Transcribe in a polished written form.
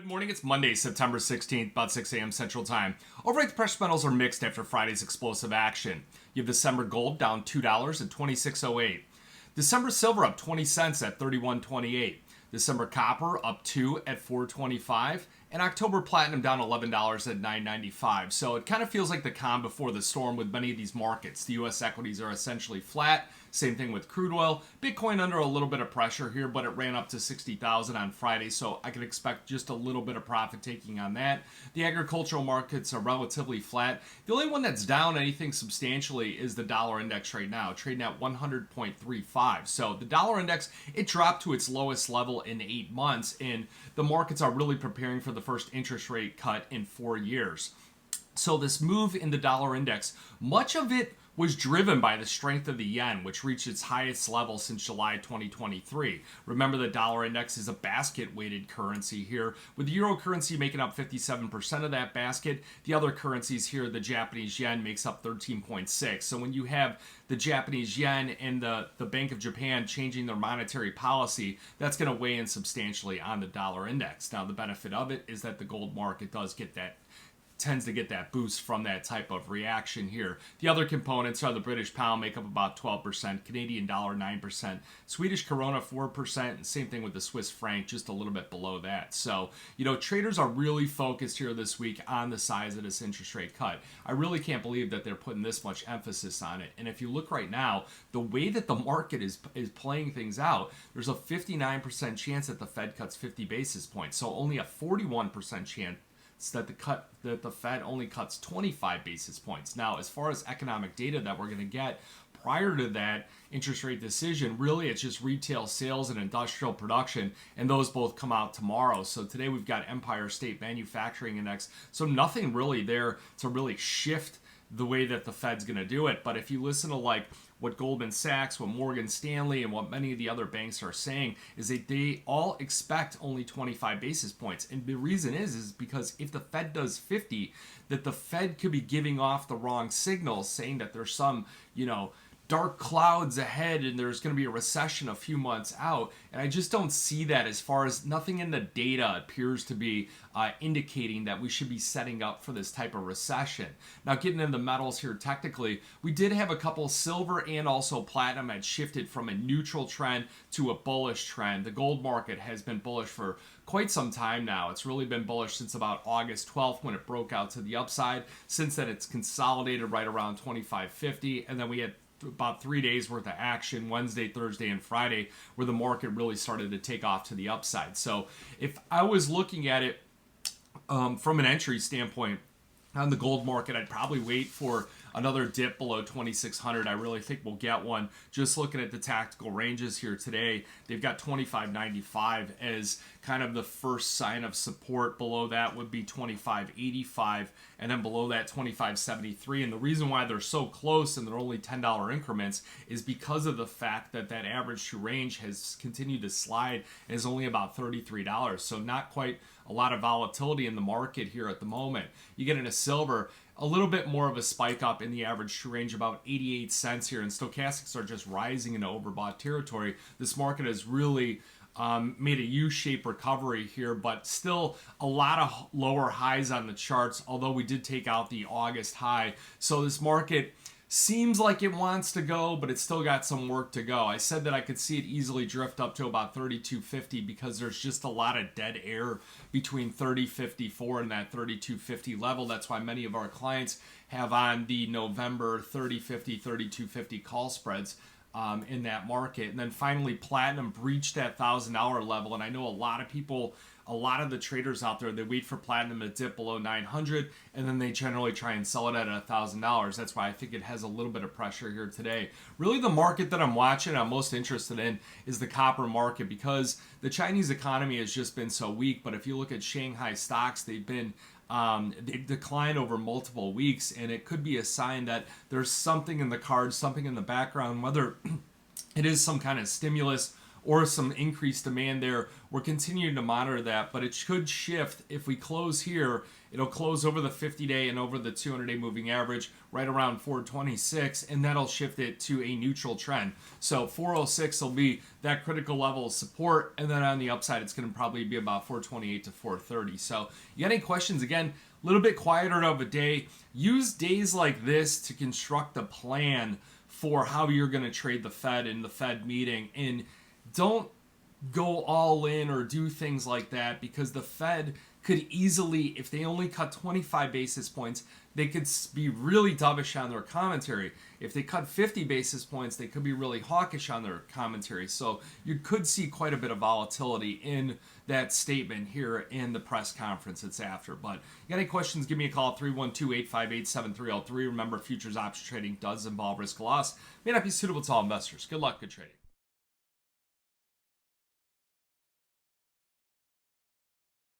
Good morning. It's Monday, September 16th, about 6 a.m. Central Time. Overnight, the precious metals are mixed after Friday's explosive action. You have December gold down $2 at 26.08. December silver up 20 cents at 31.28. December copper up 2 at 4.25. And October platinum down $11 at 9.95. So it kind of feels like the calm before the storm with many of these markets. The U.S. equities are essentially flat. Same thing with crude oil. Bitcoin under a little bit of pressure here, but it ran up to 60,000 on Friday, so I can expect just a little bit of profit taking on that. The agricultural markets are relatively flat. The only one that's down anything substantially is the dollar index right now, trading at 100.35. So the dollar index, it dropped to its lowest level in 8 months, and the markets are really preparing for the first interest rate cut in 4 years. So this move in the dollar index, much of it was driven by the strength of the yen, which reached its highest level since July 2023. Remember, the dollar index is a basket-weighted currency here, with the euro currency making up 57% of that basket. The other currencies here, the Japanese yen makes up 13.6. So when you have the Japanese yen and the Bank of Japan changing their monetary policy, that's going to weigh in substantially on the dollar index. Now, the benefit of it is that the gold market tends to get that boost from that type of reaction here. The other components are the British pound make up about 12%, Canadian dollar 9%, Swedish krona 4%, and same thing with the Swiss franc, just a little bit below that. So, traders are really focused here this week on the size of this interest rate cut. I really can't believe that they're putting this much emphasis on it. And if you look right now, the way that the market is playing things out, there's a 59% chance that the Fed cuts 50 basis points. So only a 41% chance that the Fed only cuts 25 basis points. Now, as far as economic data that we're going to get prior to that interest rate decision, really it's just retail sales and industrial production, and those both come out tomorrow. So today we've got Empire State Manufacturing Index, so nothing really there to really shift the way that the Fed's going to do it. But if you listen to what Goldman Sachs, what Morgan Stanley, and what many of the other banks are saying, is that they all expect only 25 basis points. And the reason is because if the Fed does 50, that the Fed could be giving off the wrong signals, saying that there's some, dark clouds ahead and there's going to be a recession a few months out. And I just don't see that, as far as nothing in the data appears to be indicating that we should be setting up for this type of recession. Now, getting into the metals here, technically, we did have a couple. Silver and also platinum had shifted from a neutral trend to a bullish trend. The gold market has been bullish for quite some time now. It's really been bullish since about August 12th when it broke out to the upside. Since then, it's consolidated right around 25.50, and then we had about 3 days worth of action, Wednesday, Thursday, and Friday, where the market really started to take off to the upside. So if I was looking at it from an entry standpoint on the gold market, I'd probably wait for another dip below 2,600. I really think we'll get one. Just looking at the tactical ranges here today, they've got 25.95 as kind of the first sign of support. Below that would be 25.85, and then below that 25.73. And the reason why they're so close and they're only $10 increments is because of the fact that that average true range has continued to slide and is only about $33. So not quite a lot of volatility in the market here at the moment. You get into silver, a little bit more of a spike up in the average true range, about 88 cents here, and stochastics are just rising into overbought territory. This market has really made a U-shaped recovery here, but still a lot of lower highs on the charts, although we did take out the August high. So this market seems like it wants to go, but it's still got some work to go. I said that I could see it easily drift up to about 32.50 because there's just a lot of dead air between 30.54 and that 32.50 level. That's why many of our clients have on the November 30.50, 32.50 call spreads in that market. And then finally, platinum breached that $1,000 level, and I know a lot of the traders out there, they wait for platinum to dip below 900, and then they generally try and sell it at $1,000. That's why I think it has a little bit of pressure here today. Really, the market that I'm watching, I'm most interested in, is the copper market, because the Chinese economy has just been so weak. But if you look at Shanghai stocks, they've declined over multiple weeks, and it could be a sign that there's something in the cards, something in the background, whether it is some kind of stimulus or some increased demand there. We're continuing to monitor that, but it could shift if we close here It'll close over the 50-day and over the 200-day moving average right around 426, and that'll shift it to a neutral trend. So 406 will be that critical level of support, and then on the upside, it's going to probably be about 428 to 430. So you got any questions? Again, a little bit quieter of a day. Use days like this to construct a plan for how you're going to trade the Fed in the Fed meeting, and don't go all in or do things like that, because the Fed could easily, if they only cut 25 basis points, they could be really dovish on their commentary. If they cut 50 basis points, they could be really hawkish on their commentary. So you could see quite a bit of volatility in that statement here in the press conference it's after. But you got any questions, give me a call, 312-858-7303. Remember, futures option trading does involve risk of loss. May not be suitable to all investors. Good luck, good trading.